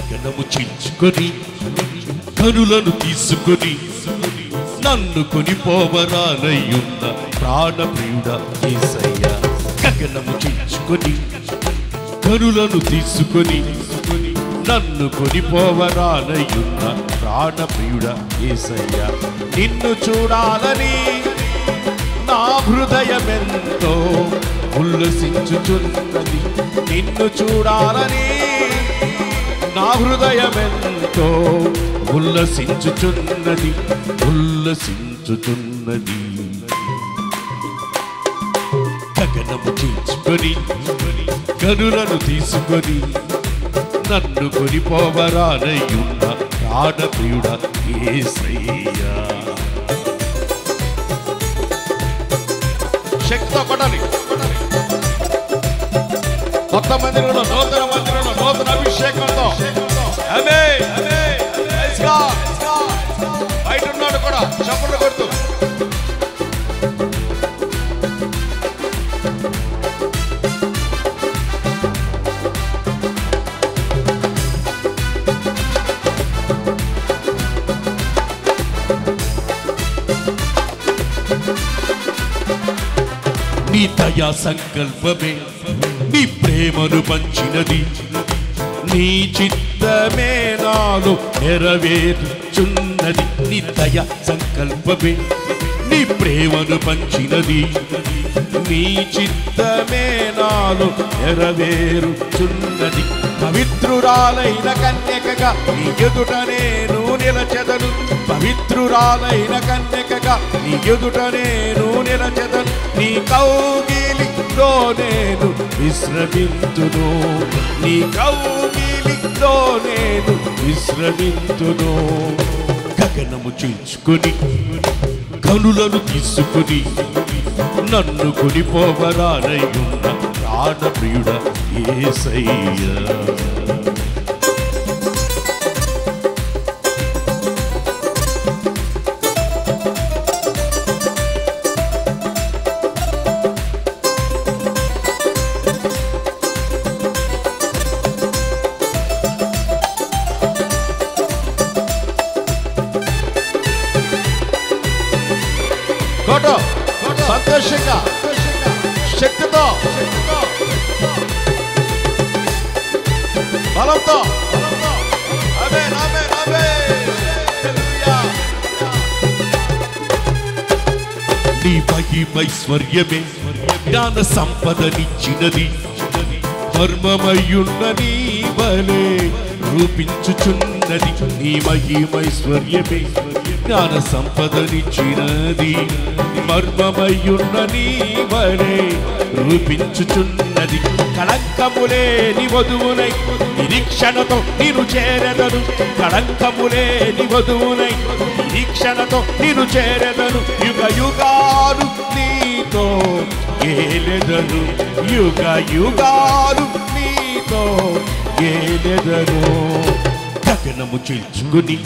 గగనము చీల్చుకొని కనులను తీసుకొని నన్ను కొనిపోవరానయ్యున్న ప్రాణప్రియుడా యేసయ్యా. గగనము చీల్చుకొని కనులను తీసుకొని నన్ను కొనిపోవరానయ్యున్న ప్రాణప్రియుడా యేసయ్యా. నిన్ను చూడాలని నా హృదయమెంతో ఉల్లసించుచున్నది. నిన్ను చూడాలని నా హృదయమెంతో ఉల్లసించుచున్నది. గగనము చీల్చుకొని కనులను తీసుకొని నన్ను కొనిపోవరానయ్యున్న ప్రాణప్రియుడా యేసయ్యా. శక్తితో కొట్టాలి. కొత్త మందిరంలో నూతన మందిరంలో నూతన అభిషేకంతో బయట ఉన్నాడు కూడా చప్పట్లు కొడుతూ నీ దయా సంకల్పమే నీ ప్రేమను పంచినది. నీ చిత్తమే నాలో నెరవేర్చున్నది. నీ దయా సంకల్పమే నీ ప్రేమను పంచినది. నీ చిత్తమే నాలో నెరవేరుచున్నది. పవిత్రురాలైన కన్యకగా నీ ఎదుట నేను నిలచెదను. పవిత్రురాలైన కన్యకగా నీ ఎదుట నేను నిలచెదను. నీ కౌగిలిలో నేను విశ్రమింతును. నీ కౌగిలిలో నేను విశ్రమింతును. గగనము చీల్చుకొని కనులను తీసుకొని నన్ను కొనిపోవరానయ్యున్న ప్రాణప్రియుడా యేసయ్యా. సంతోషంగా శక్తితో బలంతో నీ మహిమైశ్వర్యమే జ్ఞాన సంపదనిచ్చినది. మర్మమయ్యున్న నీ వలె రూపించుచున్నది. నీ మహిమైశ్వర్యమే జ్ఞాన సంపదనిచ్చినది. మర్మమయ్యున్న నీ వలె రూపించుచున్నది. కళంకములేని వధువునై నిరీక్షణతో నిన్ను చేరెదను. కళంకములేని వధువునై నిరీక్షణతో నిన్ను చేరెదను. యుగ యుగాలు నీతో ఏలెదను. యుగ యుగాలు నీతో ఏలెదను. గగనము చీల్చుకొని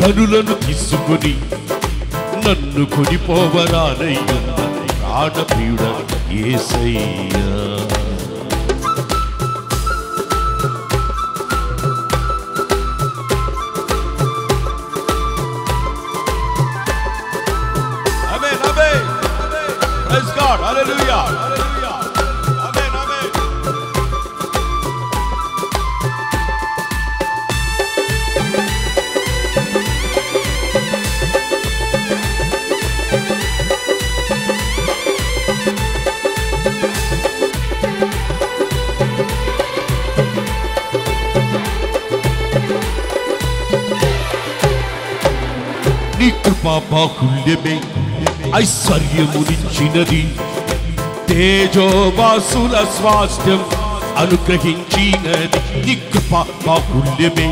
కనులను తీసుకొని నన్ను కొనిపోవరానయ్యున్న ప్రాణప్రియుడా యేసయ్యా. ఆమేన్ ఆమేన్. Praise God. హల్లెలూయా. ఆమేన్ ఆమేన్. నీ కృపా బాహుళ్యమే ఐశ్వర్యమునిచ్చినది. తేజోవాసుల స్వాస్థ్యం అనుగ్రహించినది. నీ కృపా బాహుళ్యమే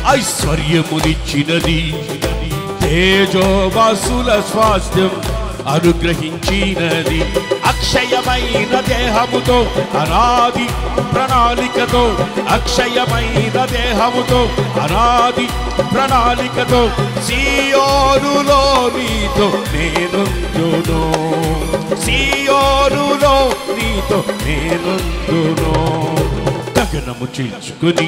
ఐశ్వర్యమునిచ్చినది. తేజోవాసుల స్వాస్థ్యం అనుగ్రహించినది. అక్షయమైన దేహముతో అనాది ప్రణాళికతో అక్షయమైన దేహముతో అనాది ప్రణాళికతో సియోనులో నీతో నేనుందును. సియోనులో నీతో నేనుందును. గగనము చీల్చుకొని